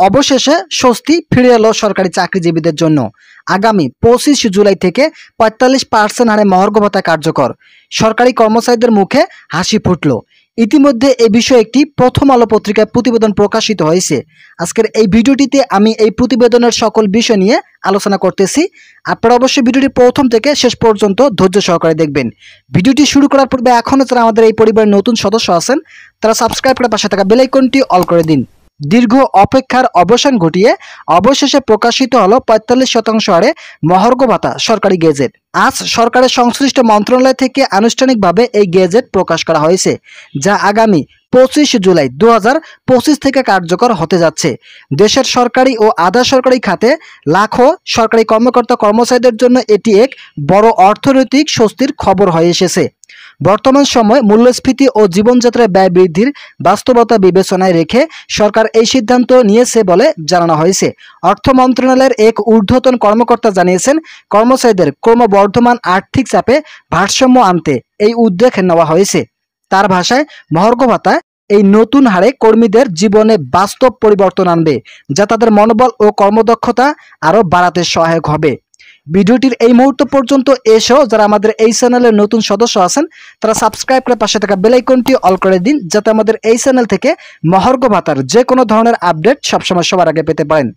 অবশেষে স্বস্তি ফিরে এলো সরকারি চাকরিজীবীদের জন্য। আগামী 25 জুলাই থেকে 45% হারে মহার্ঘ ভাতা কার্যকর। সরকারি কর্মচারীদের মুখে হাসি ফুটল। ইতিমধ্যে এ বিষয়ে একটি প্রথম আলো পত্রিকায় প্রতিবেদন প্রকাশিত হয়েছে। আজকের এই ভিডিওটিতে আমি এই প্রতিবেদনের সকল বিষয় নিয়ে আলোচনা করতেছি। আপনারা অবশ্যই ভিডিওটি প্রথম থেকে শেষ পর্যন্ত ধৈর্য সহকারে দেখবেন। ভিডিওটি শুরু করার পূর্বে এখনও যারা আমাদের এই পরিবারের নতুন সদস্য আছেন তারা সাবস্ক্রাইব করে পাশে থাকা বেল আইকনটি অল করে দিন। দীর্ঘ অপেক্ষার অবসান ঘটিয়ে অবশেষে প্রকাশিত হলো 45% হারে মহার্ঘ ভাতা সরকারি গেজেট। আজ সরকারের সংশ্লিষ্ট মন্ত্রণালয় থেকে আনুষ্ঠানিকভাবে এই গেজেট প্রকাশ করা হয়েছে, যা আগামী 25 জুলাই 2025 থেকে কার্যকর হতে যাচ্ছে। দেশের সরকারি ও আধা সরকারি খাতে লাখো সরকারি কর্মকর্তা কর্মচারীদের জন্য এটি এক বড় অর্থনৈতিক স্বস্তির খবর হয়ে এসেছে। বর্তমান সময়ে মূল্যস্ফীতি ও জীবনযাত্রার ব্যয় বৃদ্ধির বাস্তবতা বিবেচনায় রেখে সরকার এই সিদ্ধান্ত নিয়েছে বলে জানানো হয়েছে। অর্থ মন্ত্রণালয়ের এক ঊর্ধ্বতন কর্মকর্তা জানিয়েছেন, কর্মচারীদের ক্রমবর্ধমান আর্থিক চাপে ভারসাম্য আনতে এই উদ্যোগ নেওয়া হয়েছে। তার ভাষায়, মহার্ঘ ভাতা এই নতুন হারে কর্মীদের জীবনে বাস্তব পরিবর্তন আনবে, যা তাদের মনোবল ও কর্মদক্ষতা আরও বাড়াতে সহায়ক হবে। ভিডিওটির এই মুহূর্ত পর্যন্ত এসেও যারা আমাদের এই চ্যানেলের নতুন সদস্য আছেন তারা সাবস্ক্রাইব করে পাশে থাকা বেল আইকনটি অল করে দিন, যাতে আমাদের এই চ্যানেল থেকে মহার্ঘ ভাতার যে কোনো ধরনের আপডেট সবসময় সবার আগে পেতে পারেন।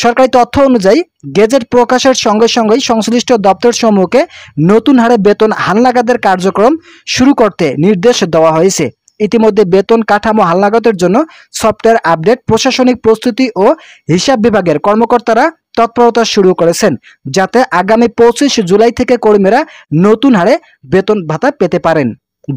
সরকারি তথ্য অনুযায়ী গেজেট প্রকাশের সঙ্গে সঙ্গেই সংশ্লিষ্ট দপ্তর সমূহকে নতুন হারে বেতন হালনাগাদের কার্যক্রম শুরু করতে নির্দেশ দেওয়া হয়েছে। ইতিমধ্যে বেতন কাঠামো হালনাগাদের জন্য সফটওয়্যার আপডেট, প্রশাসনিক প্রস্তুতি ও হিসাব বিভাগের কর্মকর্তারা তৎপরতা শুরু করেছেন, যাতে আগামী 25 জুলাই থেকে কর্মীরা নতুন হারে বেতন ভাতা পেতে পারেন।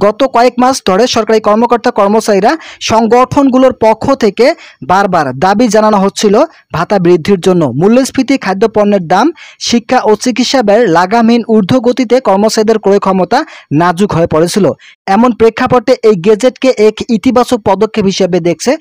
গত কয়েক মাস ধরে সরকারি কর্মকর্তা কর্মচারীরা সংগঠনগুলোর পক্ষ থেকে বারবার দাবি জানানো হচ্ছিল ভাতা বৃদ্ধির জন্য। মূল্যস্ফীতি, খাদ্যপণ্যের দাম, শিক্ষা ও চিকিৎসা ব্যয়ের লাগামহীন ঊর্ধ্বগতিতে কর্মচারীদের ক্রয় ক্ষমতা নাজুক হয়ে পড়েছিল। এমন প্রেক্ষাপটে এই গেজেটকে এক ইতিবাচক পদক্ষেপ হিসেবে দেখছে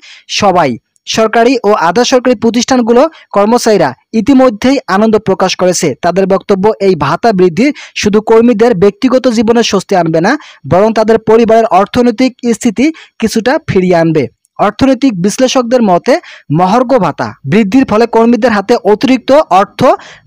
সবাই। সরকারি ও আধা সরকারি প্রতিষ্ঠানগুলো কর্মচারীরা ইতিমধ্যেই আনন্দ প্রকাশ করেছে। তাদের বক্তব্য, এই ভাতা বৃদ্ধি শুধু কর্মীদের ব্যক্তিগত জীবনে স্বস্তি আনবে না, বরং তাদের পরিবারের অর্থনৈতিক স্থিতি কিছুটা ফিরিয়ে আনবে। অর্থনৈতিক বিশ্লেষকদের মতে, মহার্ঘ ভাতা বৃদ্ধির ফলে কর্মীদের হাতে অতিরিক্ত অর্থ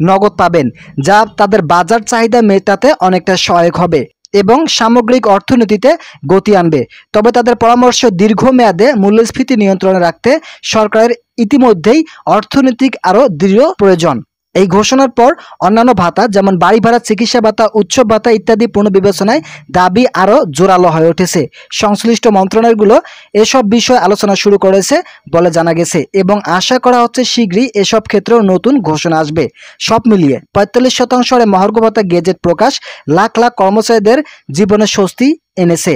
নগদ পাবেন, যা তাদের বাজার চাহিদা মেটাতে অনেকটা সহায়ক হবে এবং সামগ্রিক অর্থনীতিতে গতি আনবে। তবে তাদের পরামর্শ, দীর্ঘমেয়াদে মূল্যস্ফীতি নিয়ন্ত্রণে রাখতে সরকারের ইতিমধ্যেই অর্থনৈতিক আরও দৃঢ় প্রয়োজন। এই ঘোষণার পর অন্যান্য ভাতা যেমন বাড়ি ভাড়া, চিকিৎসা ভাতা, উৎসব ভাতা ইত্যাদি পুনর্বিবেচনায় দাবি আরও জোরালো হয়ে উঠেছে। সংশ্লিষ্ট মন্ত্রণালয়গুলো এসব বিষয়ে আলোচনা শুরু করেছে বলে জানা গেছে এবং আশা করা হচ্ছে শীঘ্রই এসব ক্ষেত্রেও নতুন ঘোষণা আসবে। সব মিলিয়ে 45% হারে মহার্ঘ ভাতা গেজেট প্রকাশ লাখ লাখ কর্মচারীদের জীবনে স্বস্তি এনেছে।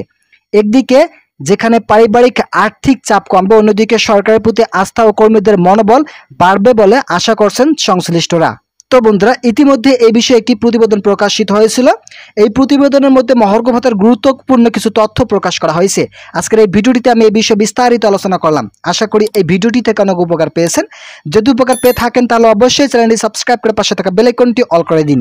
একদিকে যেখানে পারিবারিক আর্থিক চাপ কমবে, অন্যদিকে সরকারের প্রতি আস্থা ও কর্মীদের মনোবল বাড়বে বলে আশা করছেন সংশ্লিষ্টরা। তো বন্ধুরা, ইতিমধ্যে এই বিষয়ে একটি প্রতিবেদন প্রকাশিত হয়েছিল। এই প্রতিবেদনের মধ্যে মহার্ঘ ভাতার গুরুত্বপূর্ণ কিছু তথ্য প্রকাশ করা হয়েছে। আজকের এই ভিডিওটিতে আমি এই বিষয়ে বিস্তারিত আলোচনা করলাম। আশা করি এই ভিডিওটি থেকে অনেক উপকার পেয়েছেন। যদি উপকার পেয়ে থাকেন তাহলে অবশ্যই চ্যানেলটি সাবস্ক্রাইব করে পাশে থাকা বেল আইকনটি অল করে দিন।